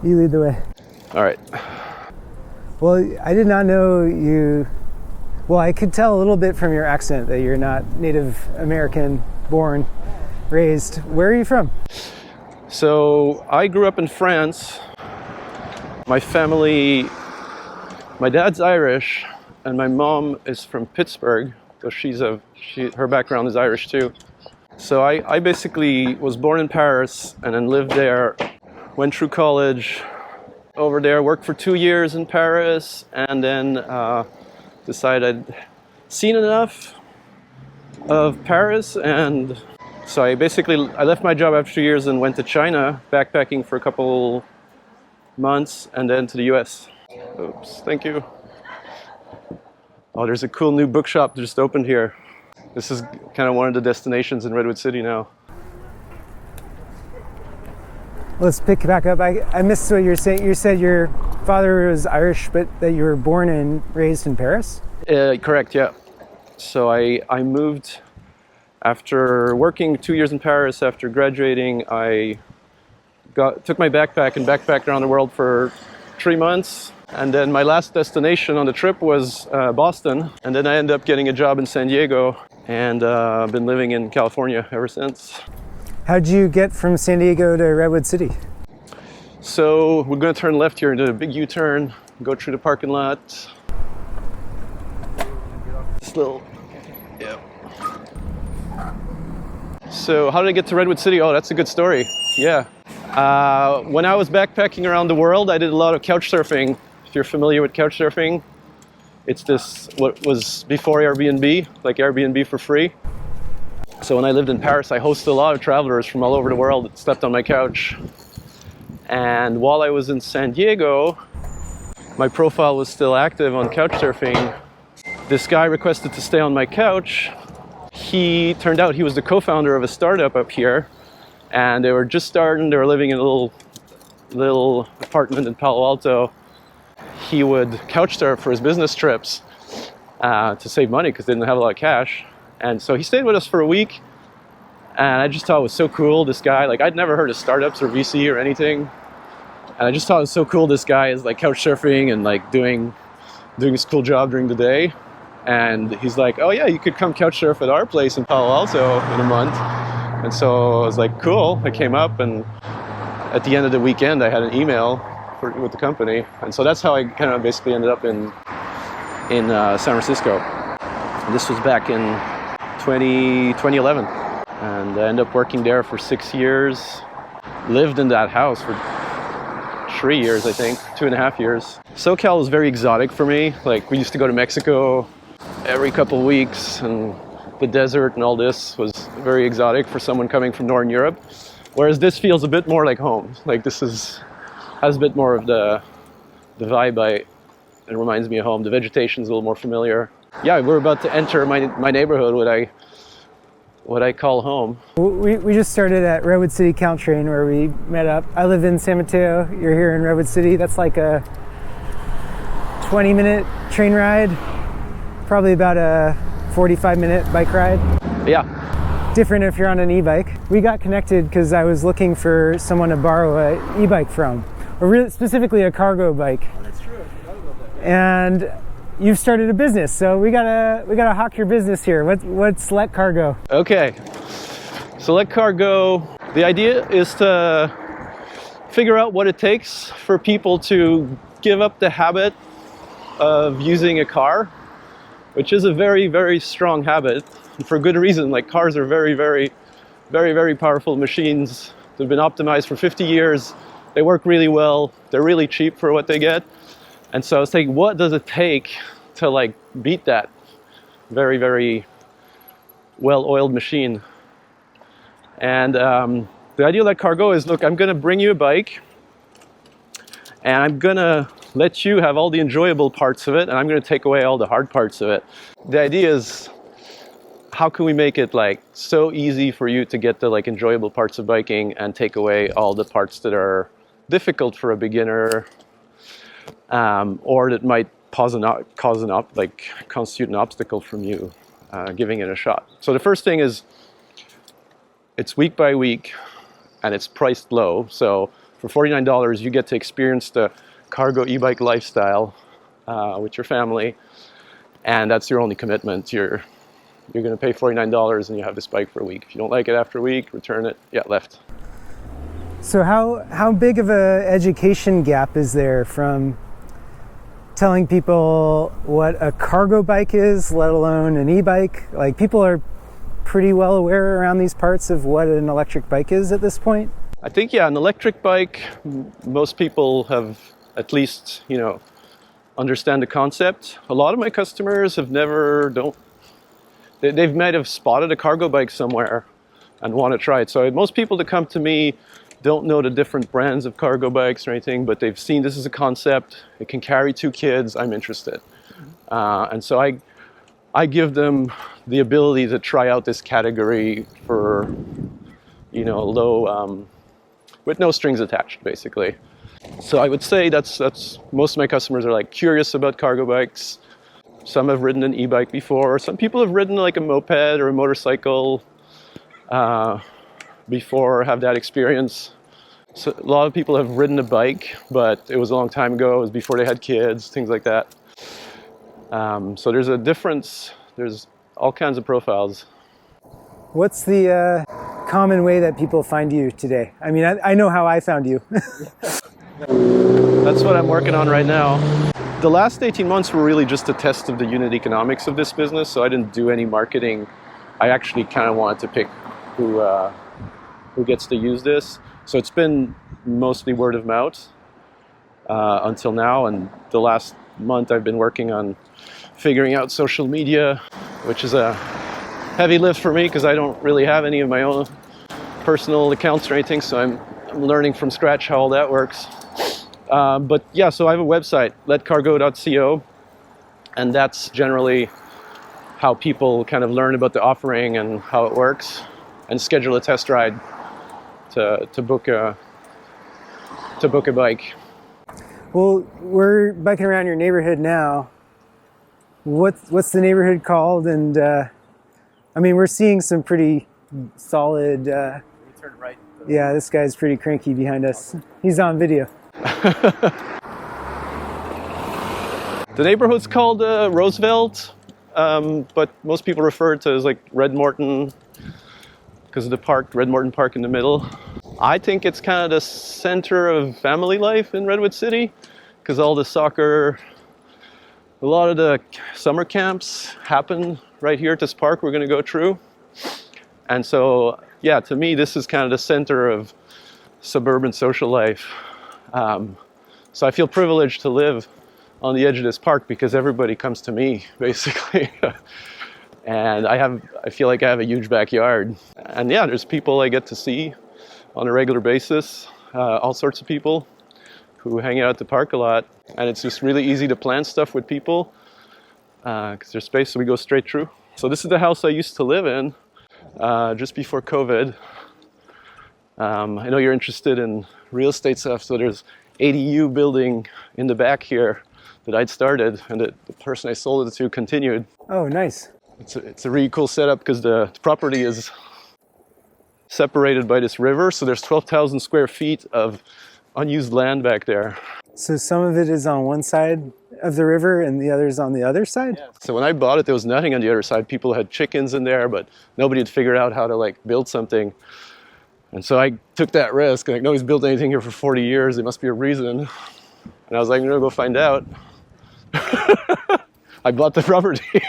You lead the way. All right. Well, I did not know you. Well, I could tell a little bit from your accent that you're not Native American, born, raised. Where are you from? So I grew up in France. My family, my dad's Irish, and my mom is from Pittsburgh. So her background is Irish too. So I basically was born in Paris and then lived there, went through college over there, worked for 2 years in Paris, and then decided I'd seen enough of Paris, and so I left my job after 2 years and went to China, backpacking for a couple months, and then to the US. Oops, thank you. Oh, there's a cool new bookshop that just opened here. This is kind of one of the destinations in Redwood City now. Let's pick back up. I missed what you were saying. You said your father was Irish, but that you were born and raised in Paris? Correct, yeah. So I moved after working 2 years in Paris. After graduating, I took my backpack and backpacked around the world for 3 months. And then my last destination on the trip was Boston. And then I ended up getting a job in San Diego, and I've been living in California ever since. How'd you get from San Diego to Redwood City? So we're going to turn left here and do a big U-turn, go through the parking lot. This little, yeah. So how did I get to Redwood City? Oh, that's a good story. Yeah. When I was backpacking around the world, I did a lot of couch surfing. If you're familiar with couch surfing, it's what was before Airbnb, like Airbnb for free. So when I lived in Paris, I hosted a lot of travelers from all over the world that slept on my couch. And while I was in San Diego, my profile was still active on couchsurfing. This guy requested to stay on my couch. He turned out he was the co-founder of a startup up here, and they were just starting. They were living in a little apartment in Palo Alto. He would couch surf for his business trips to save money because they didn't have a lot of cash. And so he stayed with us for a week, and I just thought it was so cool. This guy, like, I'd never heard of startups or VC or anything, and I just thought it was so cool. This guy is like couch surfing and like doing his cool job during the day. And he's like, oh yeah, you could come couch surf at our place in Palo Alto in a month. And so I was like, cool. I came up, and at the end of the weekend, I had an email with the company. And so that's how I kind of basically ended up in San Francisco. And this was back in 2011. And I ended up working there for 6 years. Lived in that house for 3 years, I think, 2.5 years. SoCal was very exotic for me. Like, we used to go to Mexico every couple of weeks, and the desert and all this was very exotic for someone coming from Northern Europe. Whereas this feels a bit more like home. Like, this has a bit more of the vibe. It reminds me of home. The vegetation's a little more familiar. Yeah, we're about to enter my neighborhood, what I call home. We just started at Redwood City Caltrain where we met up. I live in San Mateo. You're here in Redwood City. That's like a 20-minute train ride, probably about a 45-minute bike ride. Yeah. Different if you're on an e-bike. We got connected because I was looking for someone to borrow an e-bike from, or really specifically a cargo bike. Oh, that's true. I forgot about that. And you've started a business, so we gotta hawk your business here. What's LetCarGo? Okay, so LetCarGo, the idea is to figure out what it takes for people to give up the habit of using a car, which is a very, very strong habit, and for good reason. Like, cars are very, very, very, very powerful machines. They've been optimized for 50 years. They work really well. They're really cheap for what they get. And so I was thinking, what does it take to like beat that very, very well-oiled machine? And the idea of LetCarGo is, look, I'm going to bring you a bike, and I'm going to let you have all the enjoyable parts of it, and I'm going to take away all the hard parts of it. The idea is, how can we make it like so easy for you to get the like enjoyable parts of biking and take away all the parts that are difficult for a beginner, or that might constitute an obstacle from you giving it a shot. So the first thing is, it's week by week, and it's priced low. So For $49, you get to experience the cargo e-bike lifestyle with your family, and that's your only commitment. You're going to pay $49 and you have this bike for a week. If you don't like it after a week, return it. Yeah, left. So how big of a education gap is there from telling people what a cargo bike is, let alone an e-bike? Like, people are pretty well aware around these parts of what an electric bike is at this point? I think, yeah, an electric bike, most people have at least, understand the concept. A lot of my customers have they might have spotted a cargo bike somewhere and want to try it. So most people that come to me don't know the different brands of cargo bikes or anything, but they've seen this is a concept. It can carry 2 kids. I'm interested. And so I give them the ability to try out this category for, low, with no strings attached, basically. So I would say that's most of my customers are like curious about cargo bikes. Some have ridden an e-bike before. Some people have ridden like a moped or a motorcycle before, have that experience. So a lot of people have ridden a bike, but it was a long time ago. It was before they had kids, things like that. So there's a difference. There's all kinds of profiles. What's the common way that people find you today? I mean, I know how I found you. That's what I'm working on right now. The last 18 months were really just a test of the unit economics of this business, so I didn't do any marketing. I actually kind of wanted to pick who gets to use this. So it's been mostly word of mouth until now, and the last month I've been working on figuring out social media, which is a heavy lift for me because I don't really have any of my own personal accounts or anything, so I'm learning from scratch how all that works. But yeah, so I have a website, LetCarGo.co, and that's generally how people kind of learn about the offering and how it works, and schedule a test ride to book a bike. Well, we're biking around your neighborhood now. What's the neighborhood called? And I mean, we're seeing some pretty solid. Turn right. Yeah, this guy's pretty cranky behind us. He's on video. The neighborhood's called Roosevelt, but most people refer to it as like Red Morton because of the park, Red Morton Park in the middle. I think it's kind of the center of family life in Redwood City because all the soccer, a lot of the summer camps happen right here at this park we're going to go through. And so, yeah, to me, this is kind of the center of suburban social life. So I feel privileged to live on the edge of this park because everybody comes to me, basically. And I feel like I have a huge backyard. And yeah, there's people I get to see on a regular basis, all sorts of people who hang out at the park a lot. And it's just really easy to plan stuff with people because there's space, so we go straight through. So this is the house I used to live in just before COVID. I know you're interested in real estate stuff, so there's ADU building in the back here that I'd started, and the person I sold it to continued. Oh, nice. It's a really cool setup because the property is separated by this river, so there's 12,000 square feet of unused land back there. So some of it is on one side of the river and the other's on the other side? Yeah. So when I bought it, there was nothing on the other side. People had chickens in there, but nobody had figured out how to like build something. And so I took that risk. Like, nobody's built anything here for 40 years. There must be a reason. And I was like, I'm gonna go find out. I bought the property.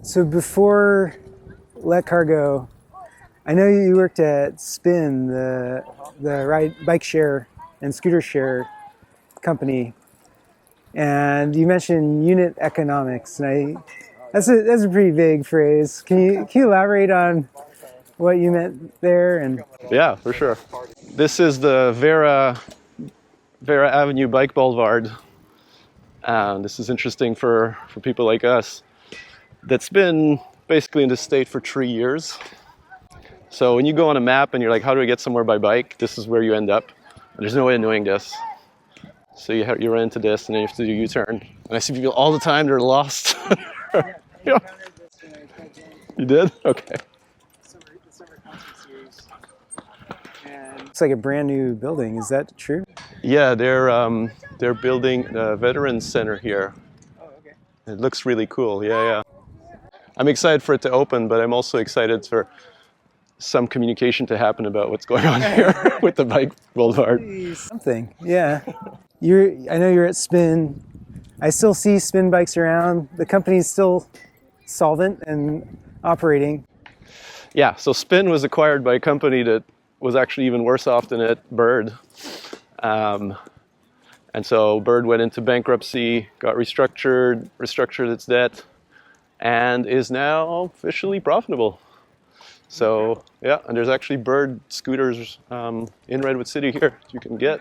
So before LetCarGo, I know you worked at Spin, the bike share and scooter share company, and you mentioned unit economics. And that's a pretty vague phrase. Can you elaborate on what you meant there? And yeah, for sure. This is the Vera Avenue Bike Boulevard. This is interesting for people like us. That's been basically in this state for 3 years. So when you go on a map and you're like, how do I get somewhere by bike? This is where you end up. And there's no way of knowing this. So you run into this and then you have to do a U-turn. And I see people all the time, they're lost. Yeah. You did? Okay. the summer concert series, and It's like a brand new building. Is that true? Yeah, they're building a veterans center here. Oh, okay. It looks really cool. Yeah. I'm excited for it to open, but I'm also excited for some communication to happen about what's going on here with the bike boulevard. Something. Yeah. I know you're at Spin. I still see Spin bikes around. The company's still solvent and operating. Yeah, so Spin was acquired by a company that was actually even worse off than it, Bird. And so Bird went into bankruptcy, got restructured its debt, and is now officially profitable. So yeah, and there's actually Bird scooters in Redwood City here you can get.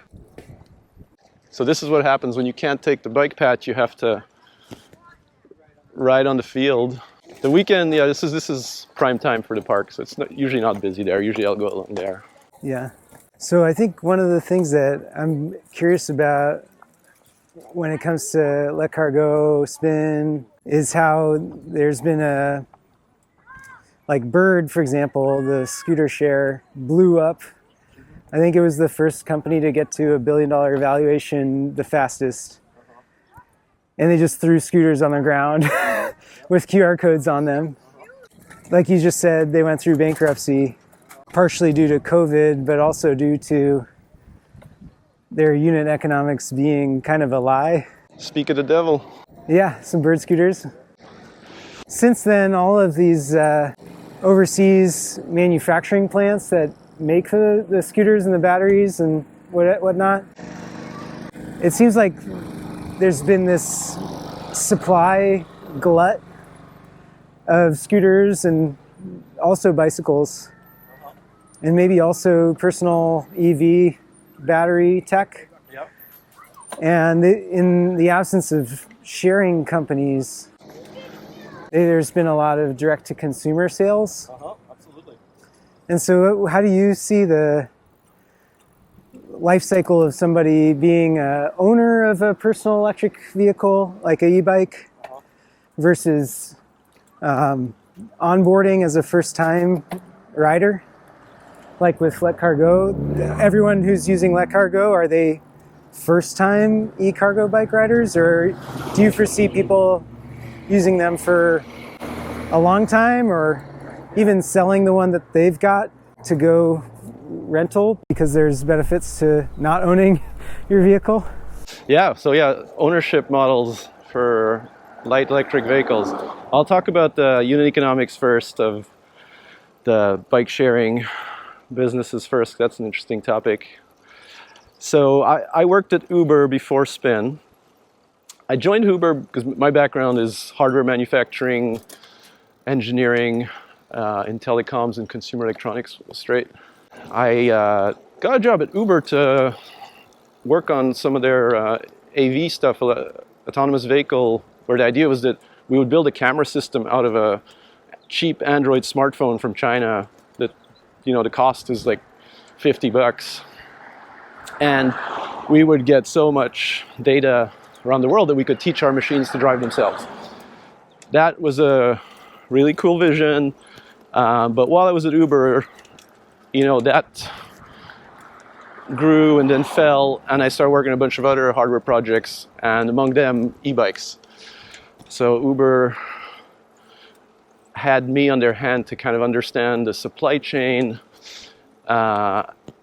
So this is what happens when you can't take the bike path. You have to ride on the field. The weekend, yeah, this is prime time for the park, so it's usually not busy there. Usually I'll go along there. Yeah. So I think one of the things that I'm curious about when it comes to LetCarGo, Spin, is how there's been like Bird, for example, the scooter share blew up. I think it was the first company to get to $1 billion valuation the fastest. And they just threw scooters on the ground with QR codes on them. Like you just said, they went through bankruptcy, partially due to COVID, but also due to their unit economics being kind of a lie. Speak of the devil. Yeah, some Bird scooters. Since then, all of these overseas manufacturing plants that make the scooters and the batteries and whatnot, it seems like there's been this supply glut of scooters and also bicycles, and maybe also personal EV battery tech. Yep. And in the absence of sharing companies, there's been a lot of direct-to-consumer sales. Absolutely. And so how do you see the life cycle of somebody being an owner of a personal electric vehicle, like an e-bike, versus onboarding as a first-time rider? Like with LetCarGo, everyone who's using LetCarGo, are they first-time e-cargo bike riders, or do you foresee people using them for a long time, or even selling the one that they've got to go rental because there's benefits to not owning your vehicle? Yeah, so yeah, ownership models for light electric vehicles. I'll talk about the unit economics first of the bike sharing businesses first. That's an interesting topic. So I worked at Uber before Spin. I joined Uber because my background is hardware manufacturing, engineering, in telecoms and consumer electronics straight. I got a job at Uber to work on some of their AV stuff, autonomous vehicle, where the idea was that we would build a camera system out of a cheap Android smartphone from China that, the cost is like $50. And we would get so much data around the world that we could teach our machines to drive themselves. That was a really cool vision. But while I was at Uber, that grew and then fell, and I started working on a bunch of other hardware projects, and among them, e-bikes. So Uber had me on their hand to kind of understand the supply chain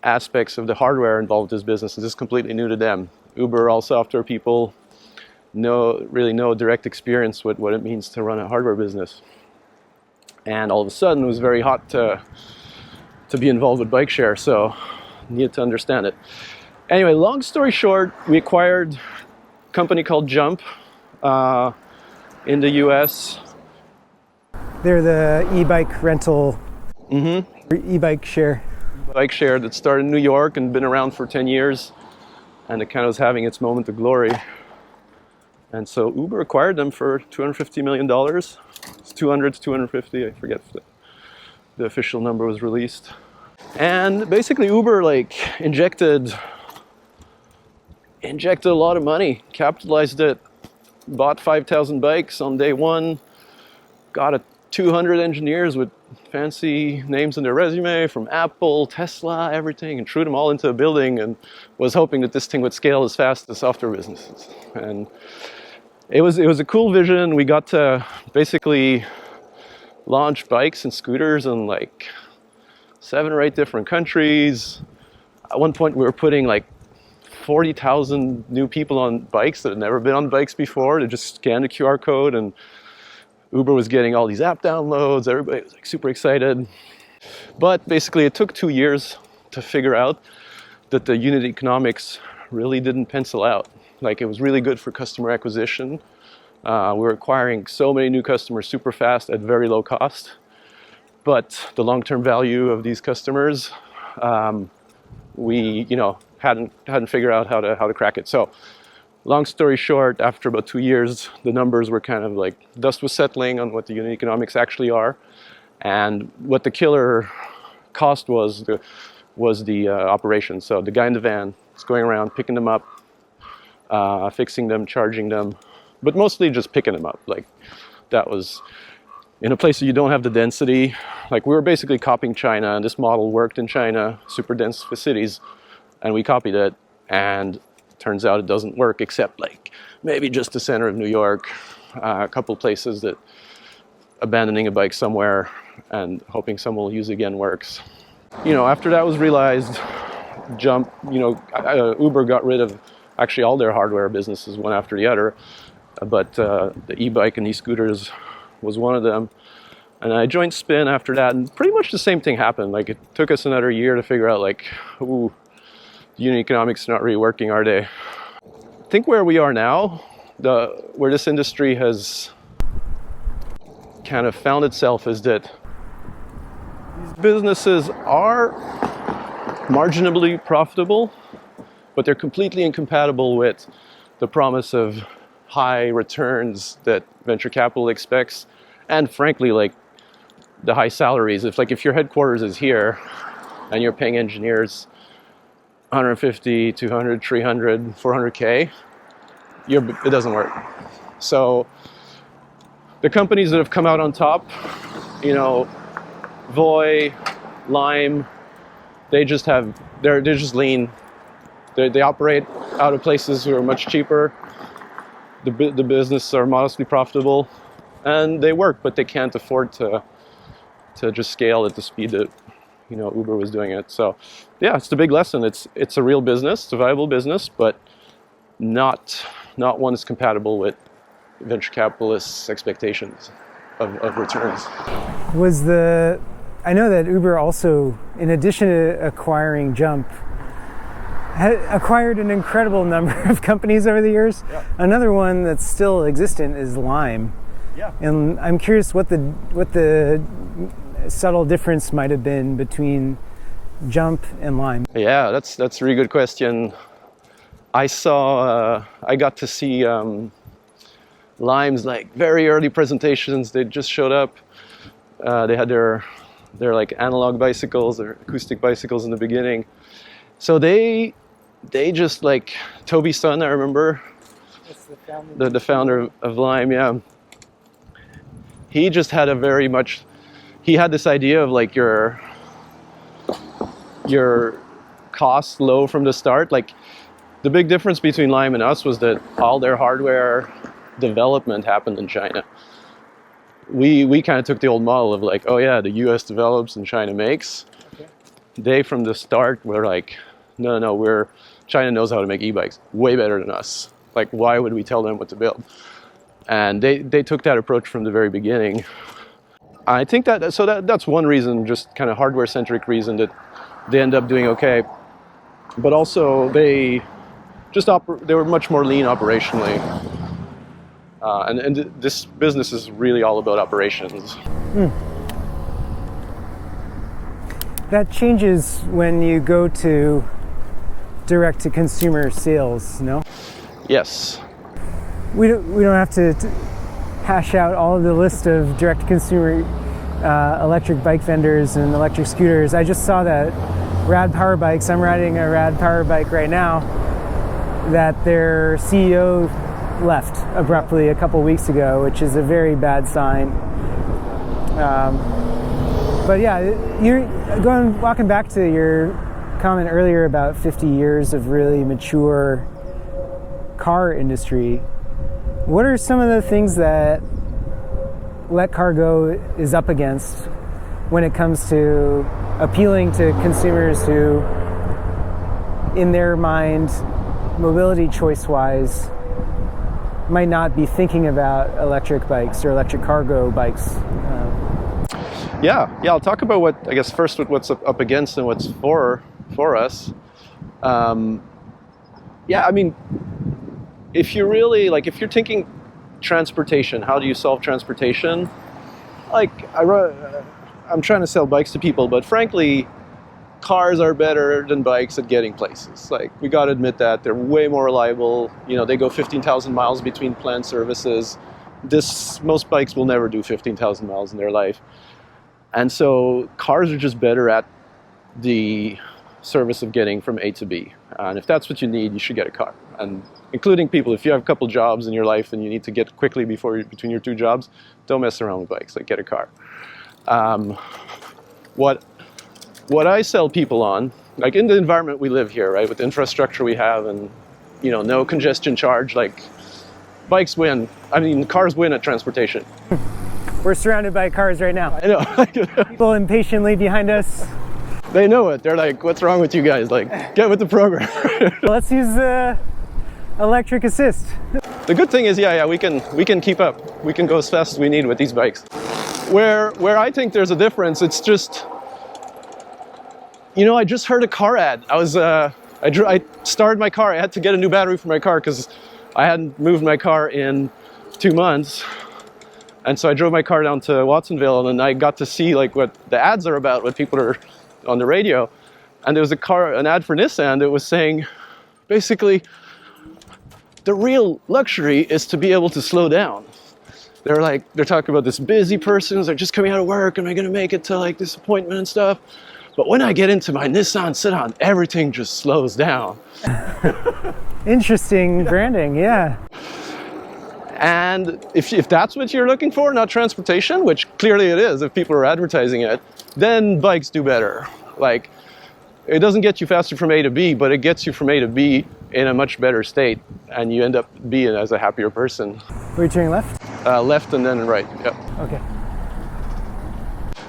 aspects of the hardware involved in this business. This is completely new to them. Uber, all software people, really no direct experience with what it means to run a hardware business. And all of a sudden, it was very hot to be involved with bike share, so needed to understand it. Anyway, long story short, we acquired a company called Jump in the US. They're the e-bike rental, e-bike share. Bike share that started in New York and been around for 10 years, and it kind of was having its moment of glory. And so Uber acquired them for $250 million. It's 200 to 250, I forget if the official number was released. And basically Uber injected a lot of money, capitalized it, bought 5,000 bikes on day one, got 200 engineers with fancy names in their resume from Apple, Tesla, everything, and threw them all into a building and was hoping that this thing would scale as fast as software businesses. And it was a cool vision. We got to basically launch bikes and scooters in like 7 or 8 different countries. At one point we were putting like 40,000 new people on bikes that had never been on bikes before to just scan the QR code, and Uber was getting all these app downloads. Everybody was like super excited. But basically it took 2 years to figure out that the unit economics really didn't pencil out. Like, it was really good for customer acquisition. We were acquiring so many new customers super fast at very low cost. But the long-term value of these customers, we hadn't figured out how to crack it. So long story short, after about 2 years, the numbers were kind of like, dust was settling on what the unit economics actually are. And what the killer cost was the operation. So the guy in the van was going around, picking them up, fixing them, charging them, but mostly just picking them up. Like, that was in a place that you don't have the density. Like, we were basically copying China, and this model worked in China, super dense cities, and we copied it, and turns out it doesn't work, except like maybe just the center of New York, a couple places that abandoning a bike somewhere and hoping someone will use it again works. After that was realized, Uber got rid of actually all their hardware businesses one after the other, but the e-bike and e-scooters was one of them. And I joined Spin after that, and pretty much the same thing happened. Like, it took us another year to figure out, like, the unit economics are not really working, are they? I think where we are now, where this industry has kind of found itself, is that these businesses are marginally profitable, but they're completely incompatible with the promise of high returns that venture capital expects, and frankly, like, the high salaries. If your headquarters is here and you're paying engineers 150, 200, 300, 400K, it doesn't work. So the companies that have come out on top, Voy, Lime, they're just lean. They operate out of places that are much cheaper. The business are modestly profitable, and they work, but they can't afford to just scale at the speed that Uber was doing it. So yeah, it's the big lesson. It's a real business, it's a viable business, but not one that's compatible with venture capitalists' expectations of returns. I know that Uber also, in addition to acquiring Jump, had acquired an incredible number of companies over the years. Yeah. Another one that's still existent is Lime. Yeah. And I'm curious what the subtle difference might have been between Jump and Lime. Yeah, that's a really good question. I got to see Lime's like very early presentations. They just showed up. They had their like analog bicycles or acoustic bicycles in the beginning. So they just, like, Toby's son, I remember, the founder of Lime, yeah. He just had he had this idea of, like, your costs low from the start. Like, the big difference between Lime and us was that all their hardware development happened in China. We kind of took the old model of, like, oh yeah, the US develops and China makes. Okay. They, from the start, were like, no, China knows how to make e-bikes way better than us. Like, why would we tell them what to build? And they took that approach from the very beginning. I think that's one reason, just kind of hardware-centric reason, that they end up doing okay. But also, they were much more lean operationally. And this business is really all about operations. That changes when you go to direct-to-consumer sales, no? Yes. We don't have to hash out all of the list of direct-to-consumer electric bike vendors and electric scooters. I just saw that Rad Power Bikes, I'm riding a Rad Power Bike right now, that their CEO left abruptly a couple weeks ago, which is a very bad sign. But yeah, you're walking back to your comment earlier about 50 years of really mature car industry. What are some of the things that LetCarGo is up against when it comes to appealing to consumers who, in their mind, mobility choice-wise, might not be thinking about electric bikes or electric cargo bikes? Yeah, I'll talk about what, I guess, first with what's up against and what's for us. Yeah, I mean, if you're really, like, if you're thinking transportation, how do you solve transportation? Like, I'm trying to sell bikes to people, but frankly, cars are better than bikes at getting places. Like, we got to admit that. They're way more reliable. You know, they go 15,000 miles between planned services. Most bikes will never do 15,000 miles in their life. And so cars are just better at the service of getting from A to B. And if that's what you need, you should get a car. And including people, if you have a couple jobs in your life and you need to get quickly between your two jobs, don't mess around with bikes. Like, get a car. What I sell people on, like in the environment we live here, right, with the infrastructure we have and, you know, no congestion charge, like, bikes win. I mean, cars win at transportation. We're surrounded by cars right now. I know. People impatiently behind us. They know it. They're like, what's wrong with you guys? Like, get with the program. Let's use electric assist. The good thing is, we can keep up. We can go as fast as we need with these bikes. Where I think there's a difference, it's just, you know, I just heard a car ad. I started my car. I had to get a new battery for my car because I hadn't moved my car in 2 months. And so I drove my car down to Watsonville, and I got to see like what the ads are about, what people are on the radio. And there was an ad for Nissan that was saying, basically, the real luxury is to be able to slow down. They're talking about this busy person, they're just coming out of work, am I gonna make it to like this appointment and stuff? But when I get into my Nissan Sedan, everything just slows down. Interesting branding, yeah. And if that's what you're looking for, not transportation, which clearly it is if people are advertising it, then bikes do better. Like, it doesn't get you faster from A to B, but it gets you from A to B in a much better state, and you end up being as a happier person. Were you turning left? Left and then right, yep. Okay.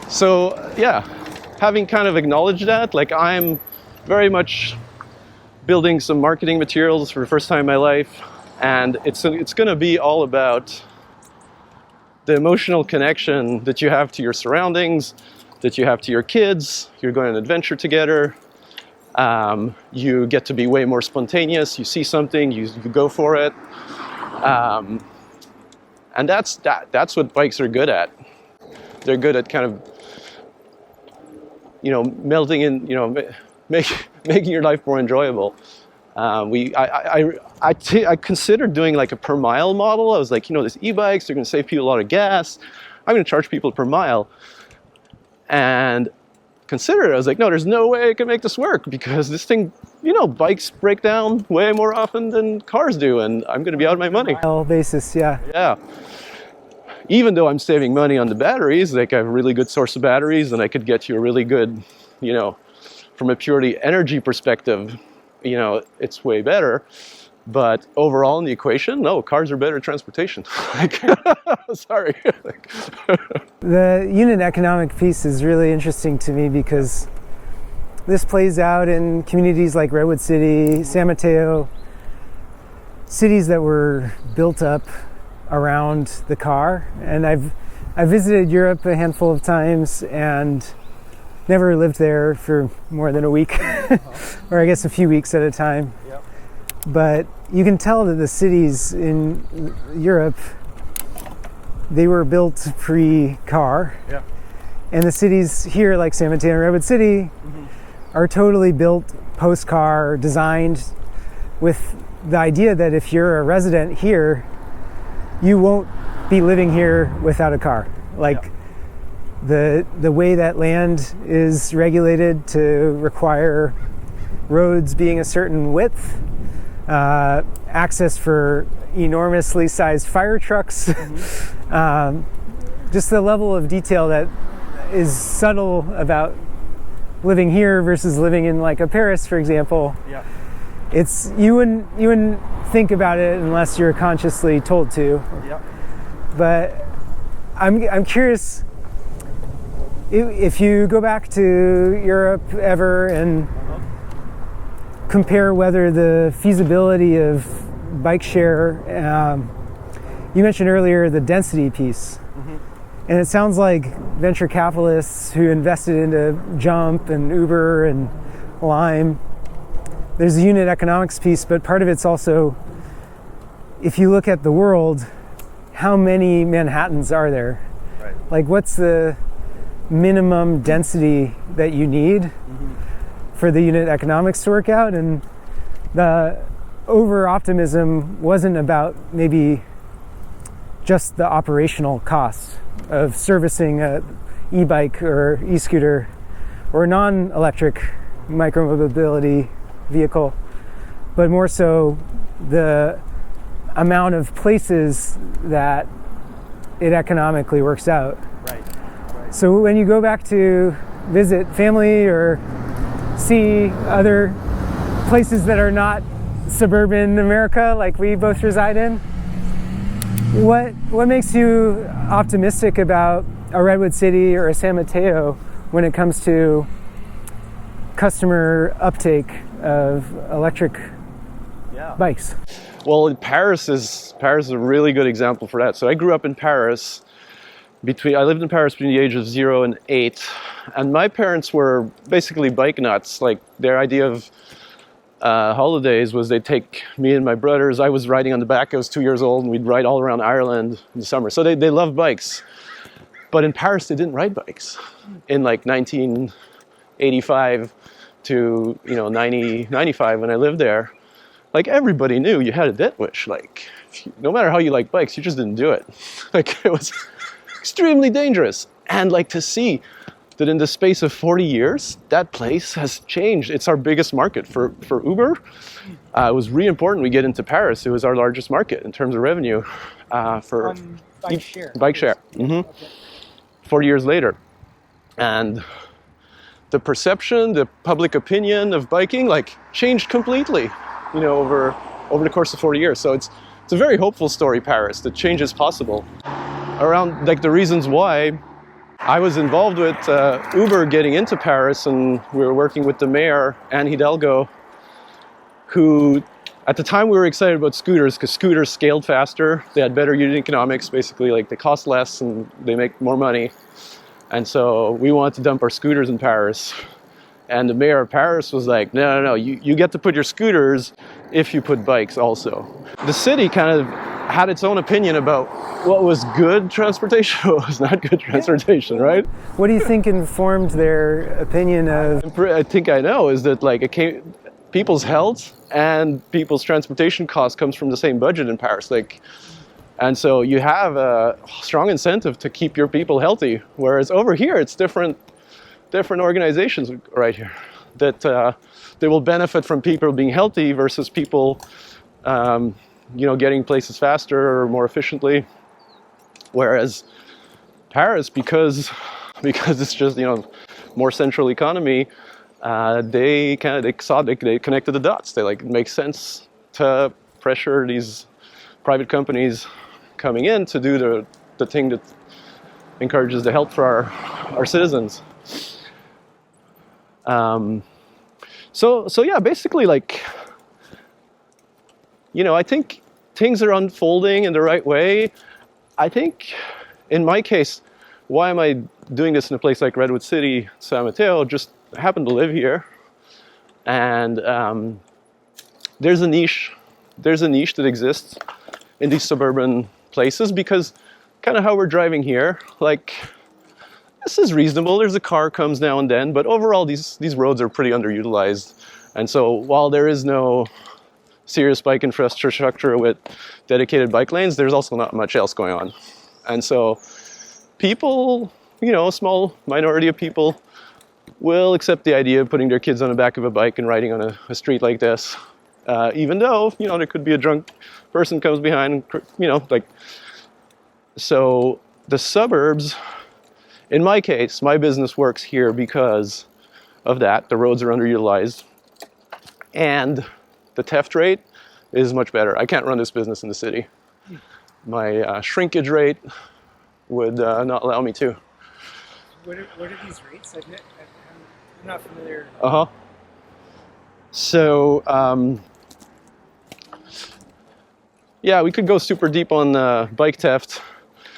So, yeah, having kind of acknowledged that, like, I'm very much building some marketing materials for the first time in my life. And it's going to be all about the emotional connection that you have to your surroundings, that you have to your kids. You're going on an adventure together. You get to be way more spontaneous. You see something, you go for it. And that's what bikes are good at. They're good at kind of, you know, melting in, you know, making your life more enjoyable. I considered doing like a per mile model. I was like, you know, these e-bikes, they're going to save people a lot of gas. I'm going to charge people per mile. And considered it, I was like, no, there's no way I can make this work because this thing, you know, bikes break down way more often than cars do, and I'm going to be out of my money. Mile basis, yeah. Yeah. Even though I'm saving money on the batteries, like I have a really good source of batteries, and I could get you a really good, you know, from a purely energy perspective, you know, it's way better. But overall in the equation, no, cars are better at transportation. Like, sorry. The unit economic piece is really interesting to me because this plays out in communities like Redwood City, San Mateo, cities that were built up around the car. And I've visited Europe a handful of times and never lived there for more than a week, or I guess a few weeks at a time. Yep. But you can tell that the cities in Europe, they were built pre-car. Yeah. And the cities here, like San Mateo and Redwood City, are totally built post-car, designed with the idea that if you're a resident here, you won't be living here without a car. Like, the way that land is regulated to require roads being a certain width, access for enormously sized fire trucks, just the level of detail that is subtle about living here versus living in like a Paris, for example. Yeah. It's you wouldn't think about it unless you're consciously told to. Yeah. But I'm curious if you go back to Europe ever and compare whether the feasibility of bike share. You mentioned earlier the density piece. And it sounds like venture capitalists who invested into Jump and Uber and Lime, there's a unit economics piece, but part of it's also, if you look at the world, how many Manhattans are there? Right. Like, what's the minimum density that you need for the unit economics to work out? And the over-optimism wasn't about maybe just the operational cost of servicing a e-bike or e-scooter or non-electric micromobility vehicle, but more so the amount of places that it economically works out. Right. So when you go back to visit family or see other places that are not suburban America like we both reside in, what makes you optimistic about a Redwood City or a San Mateo when it comes to customer uptake of electric bikes? Well, Paris is a really good example for that. So I grew up in Paris. I lived in Paris between the age of 0 and 8, and my parents were basically bike nuts. Like, their idea of holidays was they'd take me and my brothers. I was riding on the back. I was 2 years old, and we'd ride all around Ireland in the summer. So they loved bikes. But in Paris, they didn't ride bikes in like 1985 to 95 when I lived there. Like, everybody knew you had a death wish. Like, no matter how you like bikes, you just didn't do it. Like, it was extremely dangerous. And like, to see that in the space of 40 years, that place has changed. It's our biggest market for Uber. It was really important we get into Paris. It was our largest market in terms of revenue for bike share. Bike share. Okay. 40 years later. And the perception, the public opinion of biking, like, changed completely, over the course of 40 years. So it's a very hopeful story, Paris, that change is possible. Around like the reasons why, I was involved with Uber getting into Paris, and we were working with the mayor, Anne Hidalgo, who, at the time, we were excited about scooters because scooters scaled faster. They had better unit economics, basically, like, they cost less and they make more money. And so we wanted to dump our scooters in Paris. And the mayor of Paris was like, no, you get to put your scooters if you put bikes also. The city kind of had its own opinion about what was good transportation, what was not good transportation, right? What do you think informed their opinion of? I think I know is that, like, people's health and people's transportation costs comes from the same budget in Paris. Like, and so you have a strong incentive to keep your people healthy, whereas over here it's different organizations right here that they will benefit from people being healthy versus people getting places faster or more efficiently. Whereas Paris, because it's just more central economy, they connected the dots. They like, it makes sense to pressure these private companies coming in to do the thing that encourages the health for our citizens. So yeah, basically, like, I think things are unfolding in the right way. I think, in my case, why am I doing this in a place like Redwood City, San Mateo? Just happen to live here, and there's a niche that exists in these suburban places because kind of how we're driving here, like, this is reasonable. There's a car comes now and then, but overall these roads are pretty underutilized. And so while there is no serious bike infrastructure with dedicated bike lanes, there's also not much else going on. And so people, a small minority of people will accept the idea of putting their kids on the back of a bike and riding on a street like this, even though, there could be a drunk person comes behind, like, so the suburbs, in my case, my business works here because of that. The roads are underutilized, and the theft rate is much better. I can't run this business in the city. My shrinkage rate would not allow me to. What are these rates? I'm not familiar. So, yeah, we could go super deep on bike theft.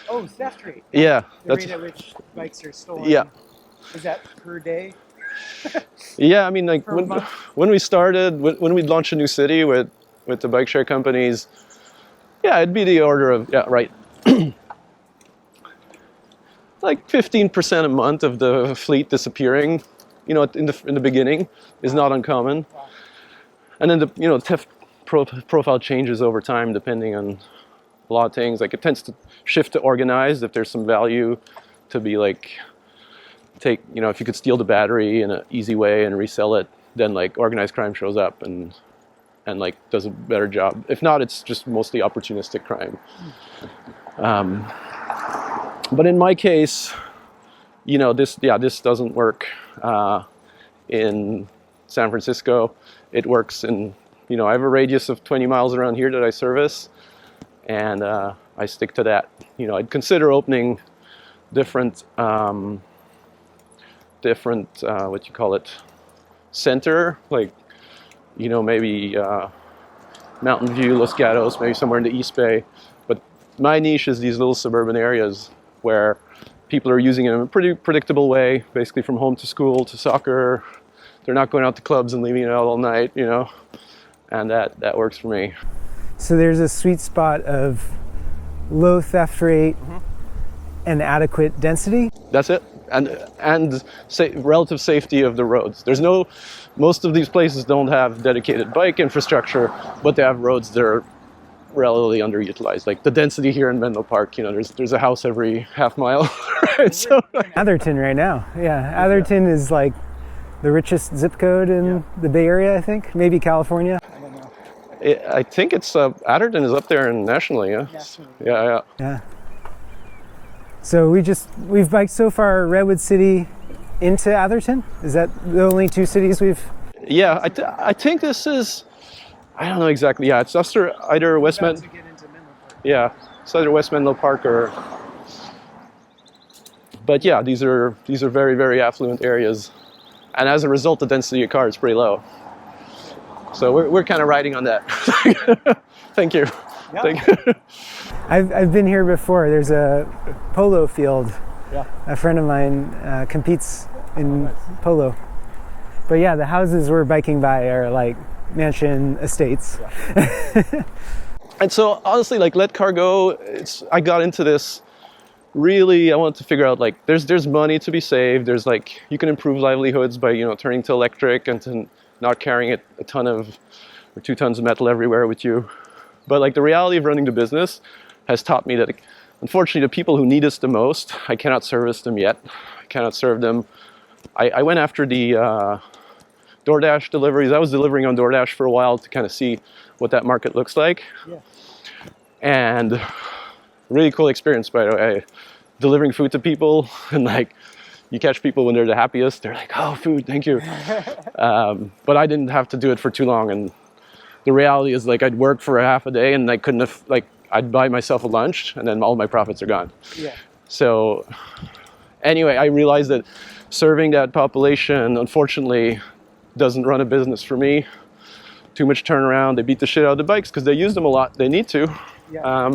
Oh, theft rate. Yeah, The rate at which bikes are stolen. Yeah. Is that per day? Yeah, I mean, like Per month? when we started, when we launched a new city with the bike share companies, yeah, it'd be the order of, yeah, right. Like 15% a month of the fleet disappearing, you know, in the beginning is not uncommon. Wow. And then the theft profile changes over time depending on a lot of things. Like it tends to shift to organized if there's some value to be like, if you could steal the battery in an easy way and resell it, then like organized crime shows up and like does a better job. If not, it's just mostly opportunistic crime. But in my case, this doesn't work in San Francisco. It works in, I have a radius of 20 miles around here that I service, and I stick to that. I'd consider opening different center, like, maybe Mountain View, Los Gatos, maybe somewhere in the East Bay. But my niche is these little suburban areas where people are using it in a pretty predictable way, basically from home to school to soccer. They're not going out to clubs and leaving it out all night, and that works for me. So there's a sweet spot of low theft rate and adequate density. That's it. And relative safety of the roads. Most of these places don't have dedicated bike infrastructure, but they have roads that are relatively underutilized. Like the density here in Menlo Park, there's a house every half mile. Right? So, Atherton right now. Yeah, Atherton is like the richest zip code in the Bay Area, I think. Maybe California. I don't know. I think it's Atherton is up there nationally. Yeah. Nationally. Yeah. So we've biked so far Redwood City into Atherton. Is that the only two cities we've? Yeah, I think this is. I don't know exactly. Yeah, it's either West Menlo. Yeah, it's either West Menlo Park or. But yeah, these are very, very affluent areas, and as a result, the density of cars is pretty low. So we're kind of riding on that. Thank you. Yeah. Thank you. I've been here before. There's a polo field. Yeah. A friend of mine competes in polo. But yeah, the houses we're biking by are like mansion estates. Yeah. And so honestly, like LetCarGo, I got into this really, I wanted to figure out like there's money to be saved. There's like you can improve livelihoods by turning to electric and to not carrying a ton of or 2 tons of metal everywhere with you. But like the reality of running the business has taught me that unfortunately the people who need us the most, I cannot service them yet. I cannot serve them. I went after the DoorDash deliveries. I was delivering on DoorDash for a while to kind of see what that market looks like. Yeah. And really cool experience, by the way. Delivering food to people and like you catch people when they're the happiest. They're like, oh, food, thank you. But I didn't have to do it for too long. And the reality is like I'd work for a half a day and I couldn't have, like I'd buy myself a lunch and then all my profits are gone. Yeah. So anyway, I realized that serving that population, unfortunately, doesn't run a business for me. Too much turnaround. They beat the shit out of the bikes because they use them a lot. They need to. Yeah.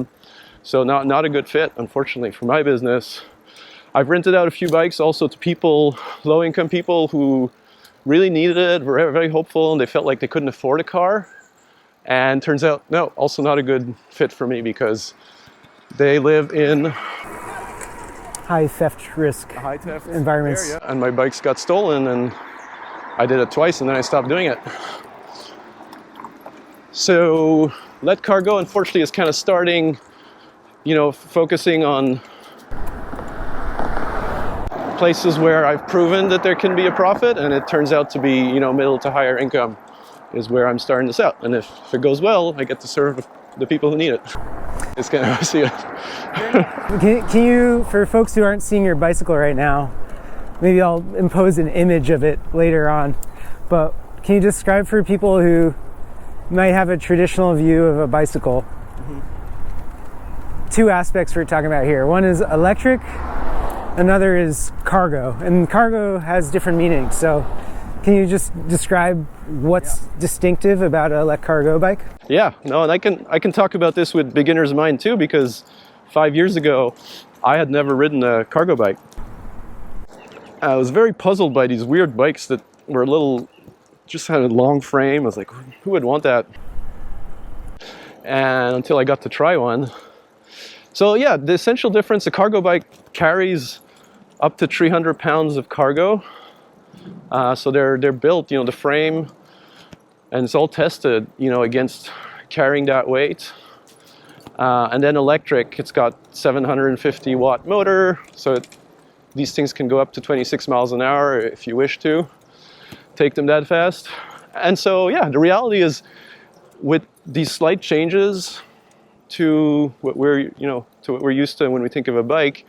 So not a good fit, unfortunately, for my business. I've rented out a few bikes also to people, low-income people who really needed it, were very, very hopeful, and they felt like they couldn't afford a car. And turns out, no, also not a good fit for me because they live in High theft risk high theft environments. area. And my bikes got stolen, and I did it twice, and then I stopped doing it. So LetCarGo, unfortunately, is kind of starting, focusing on places where I've proven that there can be a profit, and it turns out to be, middle to higher income is where I'm starting this out. And if it goes well, I get to serve the people who need it. It's kind of see it. Can you, for folks who aren't seeing your bicycle right now, maybe I'll impose an image of it later on, but can you describe for people who might have a traditional view of a bicycle? Two aspects we're talking about here. One is electric, another is cargo, and cargo has different meanings. So can you just describe what's distinctive about a LetCarGo bike? Yeah, no, and I can talk about this with beginner's mind too, because 5 years ago, I had never ridden a cargo bike. I was very puzzled by these weird bikes that were a little, just had a long frame. I was like, who would want that? And until I got to try one. So yeah, the essential difference, a cargo bike carries up to 300 pounds of cargo. So they're built, the frame, and it's all tested, against carrying that weight. And then electric, it's got 750 watt motor, so these things can go up to 26 miles an hour if you wish to take them that fast. And so yeah, the reality is, with these slight changes to what we're used to when we think of a bike,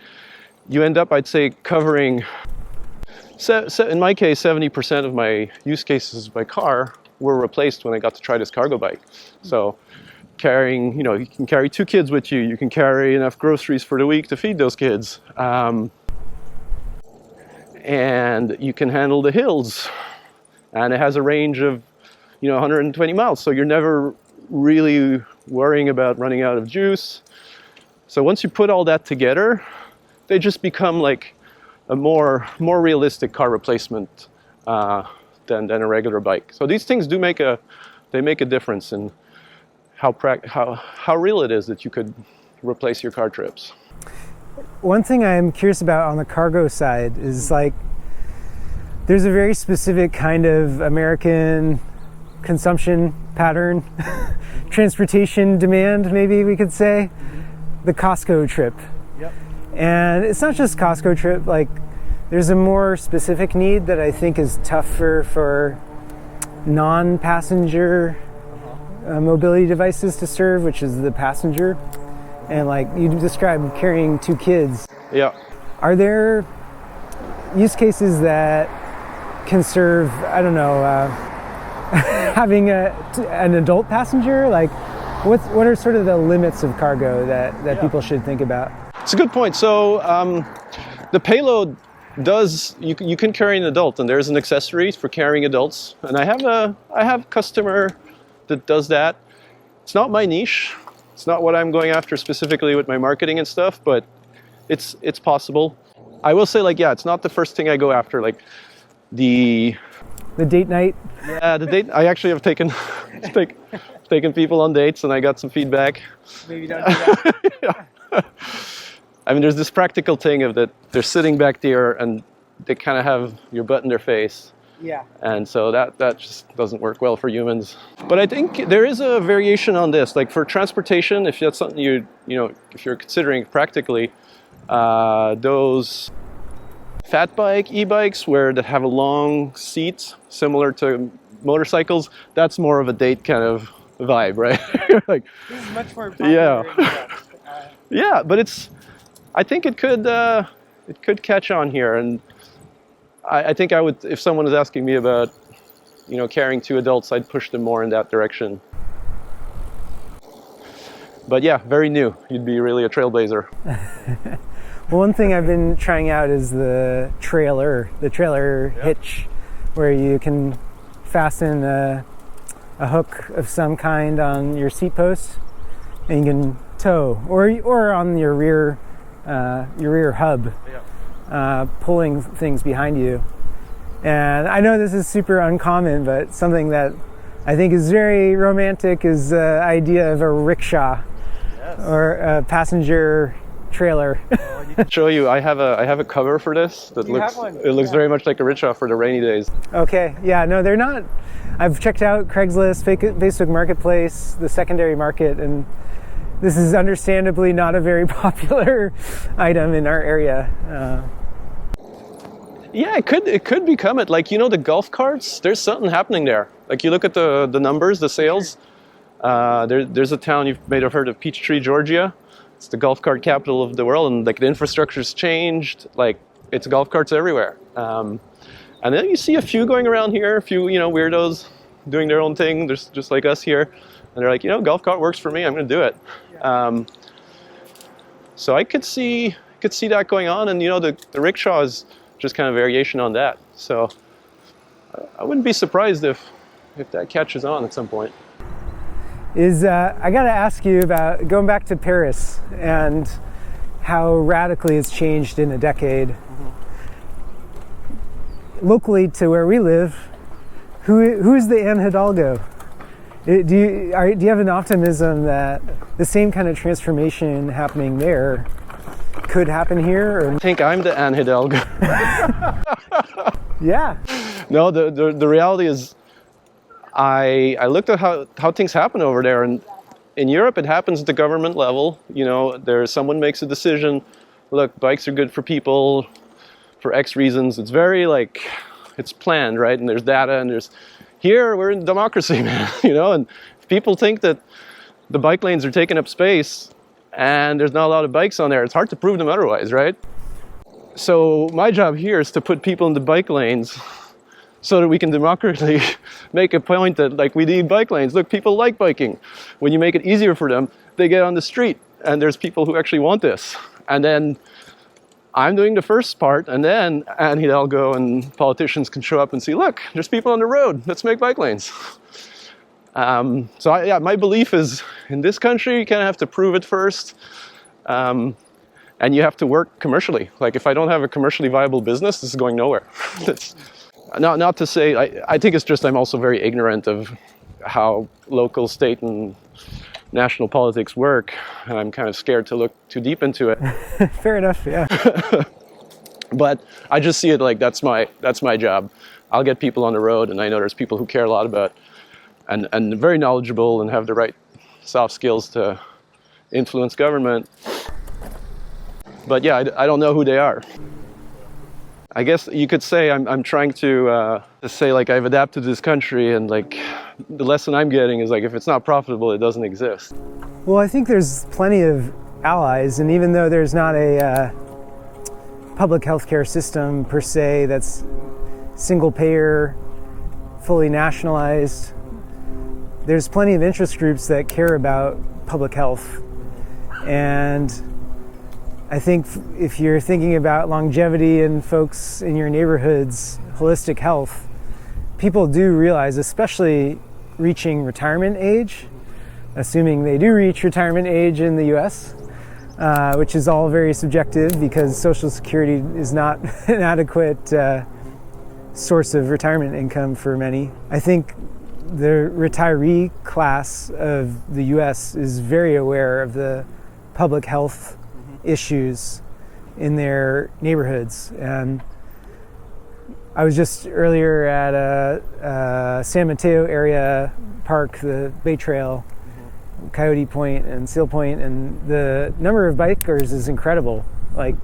you end up, I'd say, covering, in my case, 70% of my use cases by car were replaced when I got to try this cargo bike. So carrying, you can carry 2 kids with you. You can carry enough groceries for the week to feed those kids. And you can handle the hills. And it has a range of, 120 miles. So you're never really worrying about running out of juice. So once you put all that together, they just become like a more realistic car replacement than a regular bike. So these things do make a difference in how real it is that you could replace your car trips. One thing I'm curious about on the cargo side is there's a very specific kind of American consumption pattern, transportation demand, maybe we could say, the Costco trip. Yep. And it's not just Costco trip, there's a more specific need that I think is tougher for non-passenger mobility devices to serve, which is the passenger. And you described carrying 2 kids. Yeah. Are there use cases that can serve, having an adult passenger? What are sort of the limits of cargo that people should think about? It's a good point. So the payload you can carry an adult, and there's an accessory for carrying adults. And I have a customer that does that. It's not my niche. It's not what I'm going after specifically with my marketing and stuff, but it's possible. I will say, it's not the first thing I go after. The date night. Yeah, the date. I actually have taken people on dates, and I got some feedback. Maybe don't do that. Yeah. I mean, there's this practical thing of that they're sitting back there and they kind of have your butt in their face. Yeah. And so that just doesn't work well for humans. But I think there is a variation on this. For transportation, if that's something if you're considering practically, those fat bike, e-bikes that have a long seat, similar to motorcycles, that's more of a date kind of vibe, right? This is much more popular. Yeah. Yeah, but I think it could catch on here, and I think I would, if someone was asking me about, carrying 2 adults, I'd push them more in that direction. But yeah, very new. You'd be really a trailblazer. Well, one thing I've been trying out is the trailer hitch, where you can fasten a hook of some kind on your seat post, and you can tow, or on your rear hub, pulling things behind you. And I know this is super uncommon, but something that I think is very romantic is the idea of a rickshaw. Yes. Or a passenger trailer. Show you. I have a cover for this that looks very much like a rickshaw for the rainy days. Okay. Yeah. No, they're not. I've checked out Craigslist, Facebook Marketplace, the secondary market, and this is understandably not a very popular item in our area. Yeah, it could become it. The golf carts. There's something happening there. You look at the numbers, the sales. There's a town you may have heard of, Peachtree, Georgia. It's the golf cart capital of the world, and like the infrastructure's changed. Like it's golf carts everywhere. And then you see a few going around here, a few weirdos doing their own thing. There's just like us here, and they're like, golf cart works for me. I'm going to do it. So I could see that going on, and the rickshaw is just kind of variation on that. So I wouldn't be surprised if that catches on at some point. I got to ask you about going back to Paris and how radically it's changed in a decade. Locally to where we live, who's the Anne Hidalgo? Do you have an optimism that the same kind of transformation happening there could happen here? Or? I think I'm the Anne Hidalgo. Yeah. No, the reality is, I looked at how things happen over there, and in Europe it happens at the government level. Someone makes a decision. Look, bikes are good for people for X reasons. It's very it's planned, right? And there's data, and here we're in democracy, man. And if people think that the bike lanes are taking up space and there's not a lot of bikes on there, it's hard to prove them otherwise, right? So my job here is to put people in the bike lanes so that we can democratically make a point that we need bike lanes. Look, people like biking. When you make it easier for them, they get on the street, and there's people who actually want this. And then I'm doing the first part, and then Anne Hidalgo and politicians can show up and see, look, there's people on the road. Let's make bike lanes. My belief is in this country, you kind of have to prove it first. And you have to work commercially. If I don't have a commercially viable business, this is going nowhere. Not to say, I think it's just I'm also very ignorant of how local, state, and national politics work, and I'm kind of scared to look too deep into it. Fair enough, yeah. But I just see it like that's my job. I'll get people on the road, and I know there's people who care a lot about and very knowledgeable and have the right soft skills to influence government. But yeah, I don't know who they are. I guess you could say I'm trying to say I've adapted to this country, and the lesson I'm getting is if it's not profitable, it doesn't exist. Well, I think there's plenty of allies, and even though there's not a public healthcare system per se that's single payer, fully nationalized, there's plenty of interest groups that care about public health. And I think if you're thinking about longevity and folks in your neighborhoods, holistic health, people do realize, especially reaching retirement age, assuming they do reach retirement age in the US, which is all very subjective because Social Security is not an adequate source of retirement income for many. I think the retiree class of the US is very aware of the public health issues in their neighborhoods. And I was just earlier at a San Mateo area park, the Bay Trail, Coyote Point and Seal Point, and the number of bikers is incredible. It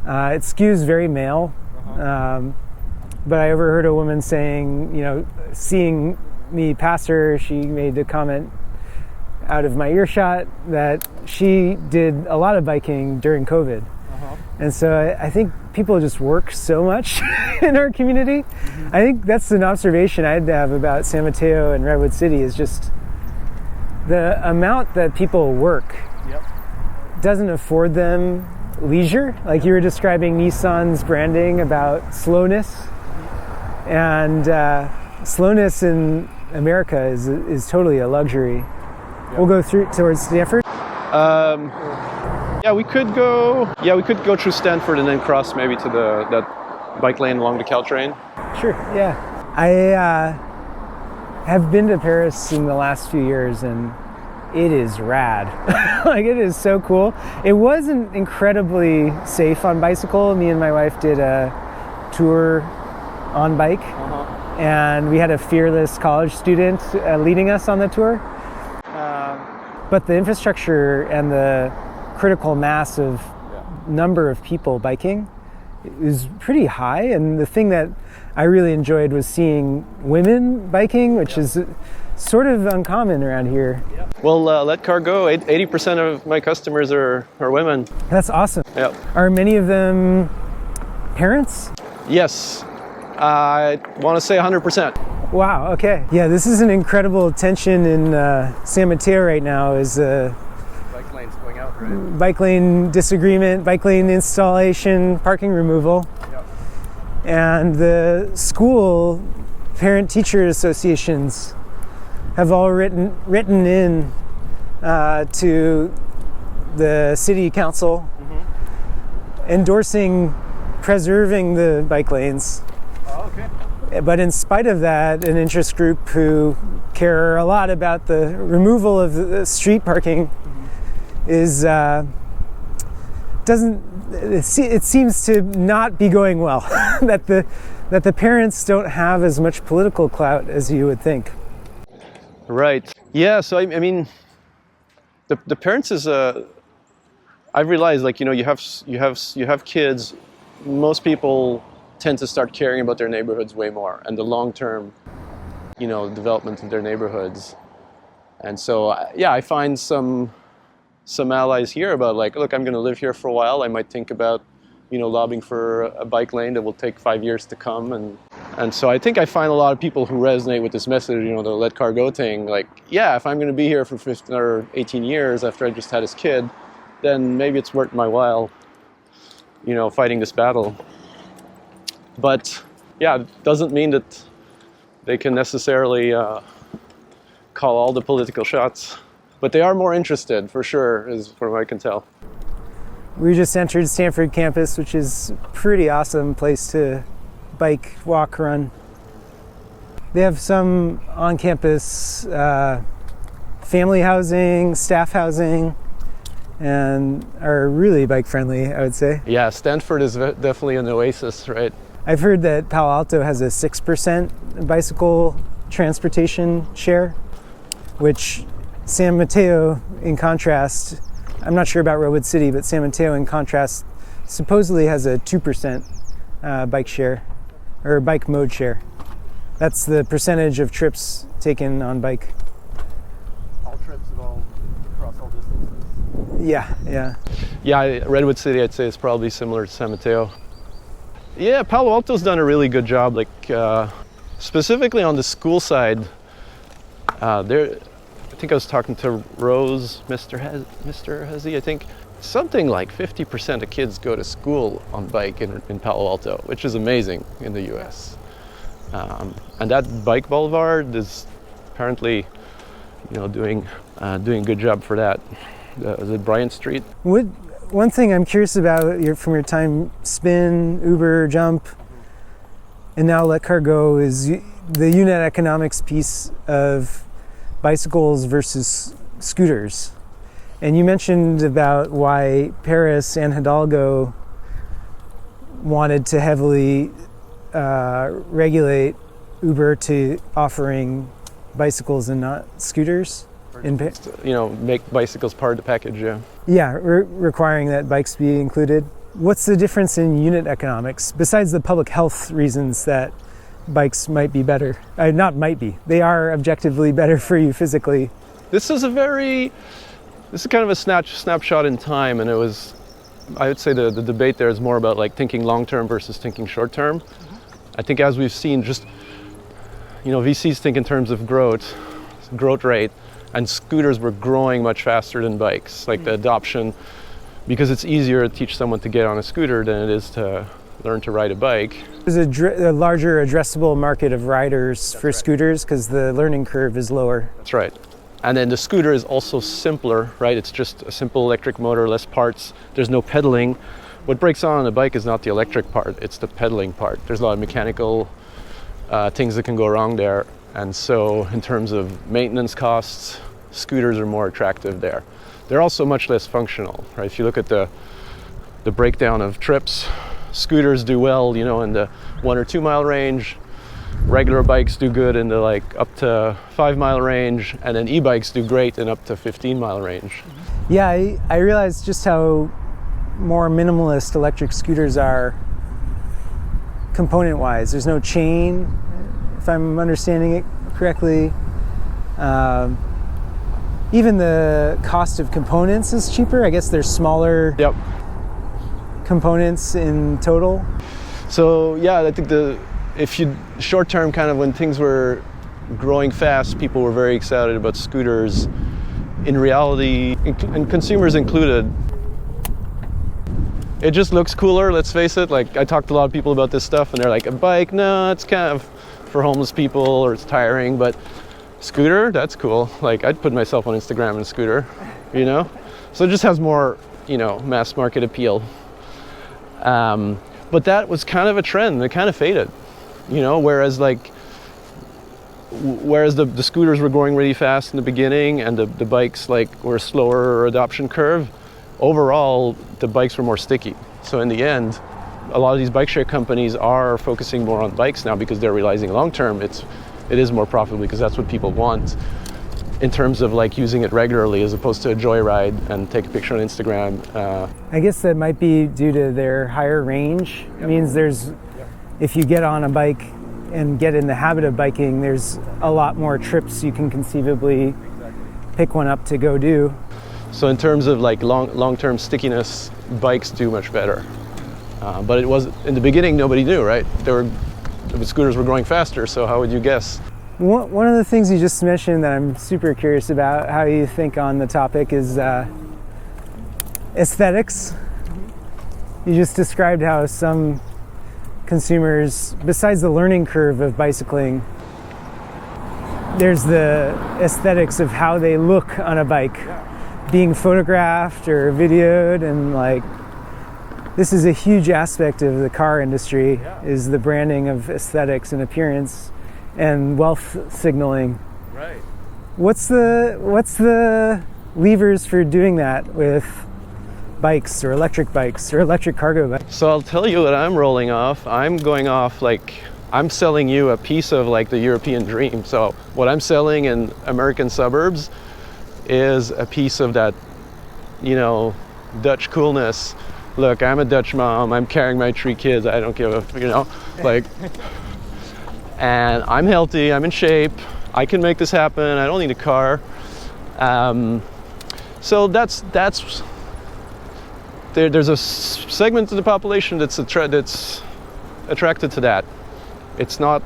skews very male, but I overheard a woman saying, seeing me pass her, she made a comment out of my earshot that she did a lot of biking during COVID. And so I think people just work so much in our community. I think that's an observation I'd have about San Mateo and Redwood City is just the amount that people work doesn't afford them leisure. Like you were describing Nissan's branding about slowness, and slowness in America is totally a luxury. We'll go through towards Stanford. We could go through Stanford and then cross maybe to that bike lane along the Caltrain. Sure. Yeah, I have been to Paris in the last few years, and it is rad. It is so cool. It wasn't incredibly safe on bicycle. Me and my wife did a tour on bike, and we had a fearless college student leading us on the tour. But the infrastructure and the critical mass of number of people biking is pretty high. And the thing that I really enjoyed was seeing women biking, which is sort of uncommon around here. Well, LetCarGo, 80% of my customers are women. That's awesome. Yep. Are many of them parents? Yes. I want to say 100%. Wow, okay. Yeah, this is an incredible tension in San Mateo right now is Bike lanes going out, right? bike lane disagreement, bike lane installation, parking removal. Yep. And the school parent-teacher associations have all written in to the city council endorsing preserving the bike lanes. Oh, okay. But in spite of that, an interest group who care a lot about the removal of the street parking is it seems to not be going well. that the parents don't have as much political clout as you would think. Right. Yeah. So I mean, the parents is I've realized, like, you have kids. Most people tend to start caring about their neighborhoods way more and the long-term, development of their neighborhoods. And so, I find some allies here about, like, look, I'm going to live here for a while. I might think about, lobbying for a bike lane that will take 5 years to come. And so I think I find a lot of people who resonate with this message, the LetCarGo thing, like, yeah, if I'm going to be here for 15 or 18 years after I just had this kid, then maybe it's worth my while, fighting this battle. But yeah, it doesn't mean that they can necessarily call all the political shots. But they are more interested, for sure, as from what I can tell. We just entered Stanford campus, which is a pretty awesome place to bike, walk, run. They have some on-campus family housing, staff housing, and are really bike friendly, I would say. Yeah, Stanford is definitely an oasis, right? I've heard that Palo Alto has a 6% bicycle transportation share, which San Mateo, in contrast, I'm not sure about Redwood City, but San Mateo, in contrast, supposedly has a 2% bike share, or bike mode share. That's the percentage of trips taken on bike. All trips across all distances. Yeah. Yeah, Redwood City, I'd say, is probably similar to San Mateo. Yeah, Palo Alto's done a really good job, like, specifically on the school side. I think I was talking to Rose, Mr. Hezzy, I think. Something like 50% of kids go to school on bike in Palo Alto, which is amazing in the US. And that bike boulevard is apparently, doing a good job for that. Is it Bryant Street? One thing I'm curious about from your time Spin, Uber, Jump, and now LetCarGo is the unit economics piece of bicycles versus scooters. And you mentioned about why Paris and Hidalgo wanted to heavily regulate Uber to offering bicycles and not scooters. Make bicycles part of the package, yeah. Yeah, requiring that bikes be included. What's the difference in unit economics, besides the public health reasons that bikes might be better? Not might be. They are objectively better for you physically. This is kind of a snapshot in time, and I would say the debate there is more about, like, thinking long-term versus thinking short-term. I think as we've seen, just, VCs think in terms of growth rate, and scooters were growing much faster than bikes, like the adoption, because it's easier to teach someone to get on a scooter than it is to learn to ride a bike. There's a larger addressable market of riders for scooters because the learning curve is lower. That's right. And then the scooter is also simpler, right? It's just a simple electric motor, less parts. There's no pedaling. What breaks on a bike is not the electric part, it's the pedaling part. There's a lot of mechanical things that can go wrong there. And so in terms of maintenance costs, scooters are more attractive there. They're also much less functional, right? If you look at the breakdown of trips, scooters do well, in the 1 or 2 mile range. Regular bikes do good in the, like, up to 5 mile range, and then e-bikes do great in up to 15 mile range. Yeah, I realized just how more minimalist electric scooters are component-wise. There's no chain, if I'm understanding it correctly. Even the cost of components is cheaper. I guess there's smaller Yep. components in total. So yeah, I think if you short term, kind of when things were growing fast, people were very excited about scooters. In reality, and consumers included, it just looks cooler. Let's face it. Like, I talked to a lot of people about this stuff, and they're like, a bike, no, it's kind of for homeless people, or it's tiring. But scooter, that's cool. Like, I'd put myself on Instagram in a scooter, you know? So it just has more, mass market appeal. But that was kind of a trend. It kind of faded, whereas the scooters were going really fast in the beginning, and the bikes were a slower adoption curve. Overall, the bikes were more sticky. So in the end, a lot of these bike share companies are focusing more on bikes now because they're realizing long term it is more profitable, because that's what people want in terms of using it regularly as opposed to a joyride and take a picture on Instagram. I guess that might be due to their higher range. It means if you get on a bike and get in the habit of biking, there's a lot more trips you can conceivably pick one up to go do. So in terms of long-term stickiness, bikes do much better. But it was, in the beginning, nobody knew, right? The scooters were growing faster, so how would you guess? One of the things you just mentioned that I'm super curious about how you think on the topic is aesthetics. You just described how some consumers, besides the learning curve of bicycling, there's the aesthetics of how they look on a bike, being photographed or videoed, and this is a huge aspect of the car industry, is the branding of aesthetics and appearance and wealth signaling. Right. What's the levers for doing that with bikes or electric LetCarGo bikes? So I'll tell you what I'm rolling off. I'm going off I'm selling you a piece of the European dream. So what I'm selling in American suburbs is a piece of that, Dutch coolness. Look, I'm a Dutch mom. I'm carrying my 3 kids. I don't give a, and I'm healthy. I'm in shape. I can make this happen. I don't need a car. So that's there's a segment of the population that's attracted to that. It's not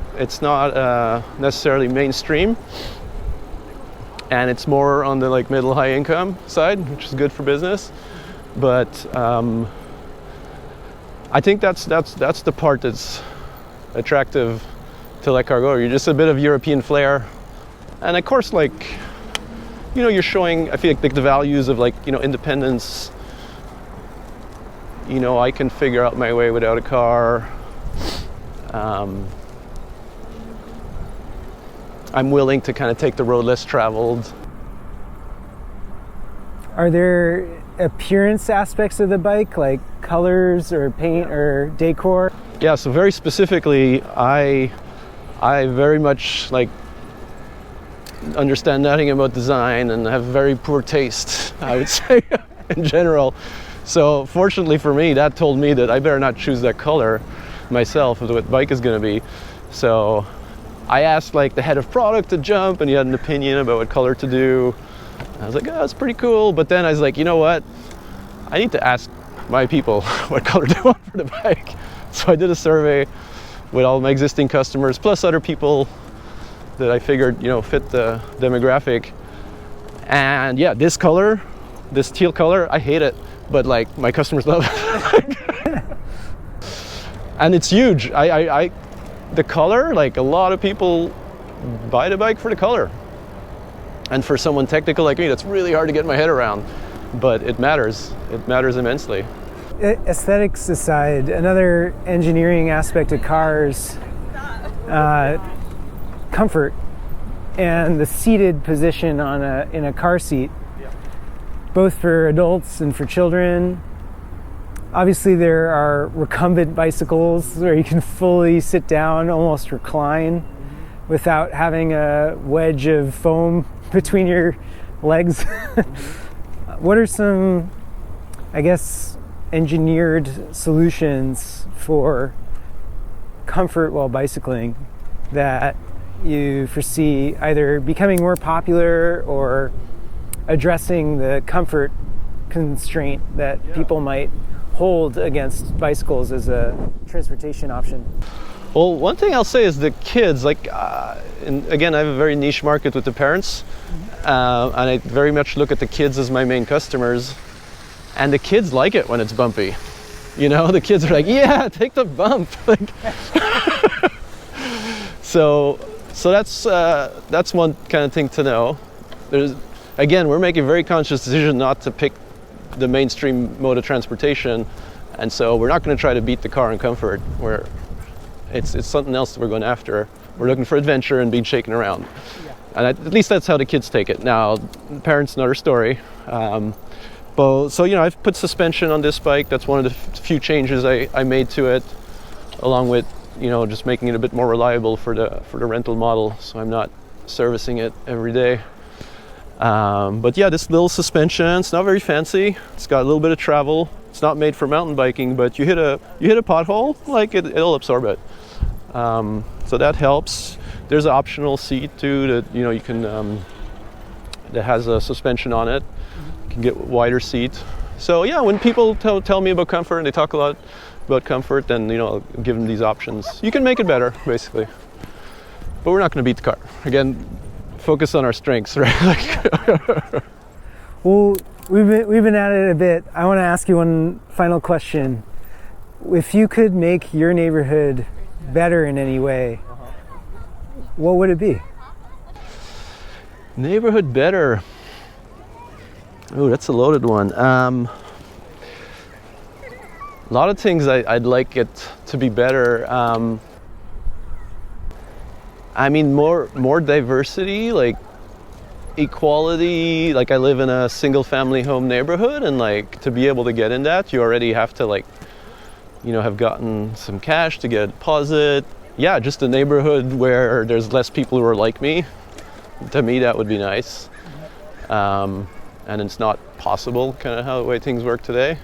necessarily mainstream, and it's more on the middle high income side, which is good for business. But I think that's the part that's attractive to LetCarGo. You're just a bit of European flair, and of course, you're showing, I feel the values of independence. I can figure out my way without a car. I'm willing to kind of take the road less traveled. Are there appearance aspects of the bike, like colors or paint or decor? Yeah, so very specifically, I very much understand nothing about design and have very poor taste, I would say, in general. So fortunately for me, that told me that I better not choose that color myself of what bike is going to be. So I asked the head of product to jump, and he had an opinion about what color to do. I was like, oh, that's pretty cool. But then I was like, you know what? I need to ask my people what color they want for the bike. So I did a survey with all my existing customers, plus other people that I figured, fit the demographic. And yeah, this color, this teal color, I hate it. But my customers love it. And it's huge. The color, a lot of people buy the bike for the color. And for someone technical like me, that's really hard to get my head around. But it matters. It matters immensely. Aesthetics aside, another engineering aspect of cars, comfort and the seated position in a car seat, both for adults and for children. Obviously, there are recumbent bicycles where you can fully sit down, almost recline, without having a wedge of foam between your legs. What are some, engineered solutions for comfort while bicycling that you foresee either becoming more popular or addressing the comfort constraint that people might hold against bicycles as a transportation option? Well, one thing I'll say is the kids, like, and again, I have a very niche market with the parents, and I very much look at the kids as my main customers, and the kids like it when it's bumpy. You know, the kids are like, yeah, take the bump. Like, so that's one kind of thing to know. Again, we're making a very conscious decision not to pick the mainstream mode of transportation, and so we're not going to try to beat the car in comfort. It's something else that we're going after. We're looking for adventure and being shaken around. Yeah. And at least that's how the kids take it. Now, parents, another story. But so, you know, I've put suspension on this bike. That's one of the few changes I made to it, along with, you know, just making it a bit more reliable for the rental model, so I'm not servicing it every day. But yeah, this little suspension, it's not very fancy. It's got a little bit of travel. It's not made for mountain biking, but you hit a pothole, like it'll absorb it. So that helps. There's an optional seat too that, you know, you can that has a suspension on it. You can get a wider seat. So yeah, when people tell me about comfort and they talk a lot about comfort, then, you know, I'll give them these options. You can make it better, basically. But we're not going to beat the car. Again, focus on our strengths, right? Well, we've been at it a bit. I want to ask you one final question. If you could make your neighborhood better in any way, what would it be? Neighborhood better. Oh, that's a loaded one. A lot of things I'd like it to be better. I mean, more diversity, like equality. Like, I live in a single family home neighborhood, and like, to be able to get in that, you already have to, like, you know, have gotten some cash to get a deposit. Yeah, just a neighborhood where there's less people who are like me. To me, that would be nice. And it's not possible, kind of how the way things work today.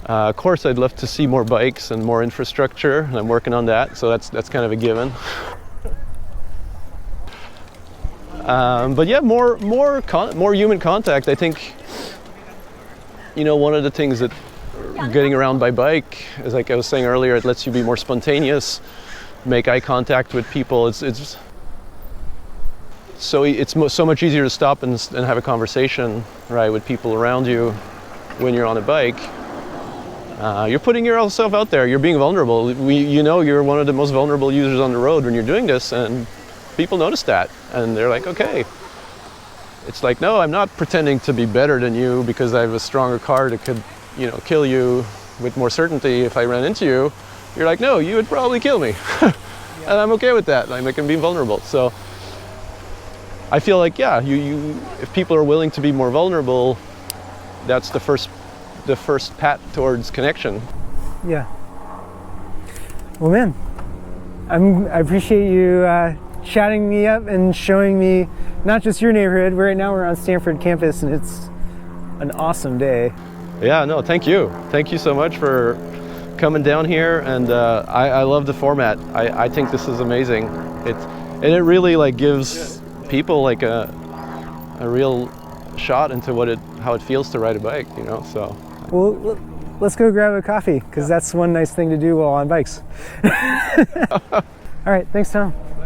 Of course, I'd love to see more bikes and more infrastructure, and I'm working on that, so that's kind of a given. But yeah, more human contact. I think, you know, one of the things that getting around by bike is, like I was saying earlier, it lets you be more spontaneous, make eye contact with people. It's so much easier to stop and have a conversation, right, with people around you when you're on a bike. You're putting yourself out there. You're being vulnerable. You know, you're one of the most vulnerable users on the road when you're doing this, and people notice that, and they're like, okay. It's like, no, I'm not pretending to be better than you because I have a stronger car that could, you know, kill you with more certainty if I ran into you. You're like, no, you would probably kill me. And I'm okay with that. I can be vulnerable. So I feel like, yeah, if people are willing to be more vulnerable, that's the first pat towards connection. Yeah. Well, man, I appreciate you chatting me up and showing me not just your neighborhood. Right now we're on Stanford campus, and it's an awesome day. Yeah, no, thank you. Thank you so much for coming down here, and I love the format. I think this is amazing. It really, like, gives people like a real shot into how it feels to ride a bike, you know. So, well, let's go grab a coffee, because that's one nice thing to do while on bikes. All right, thanks, Tom.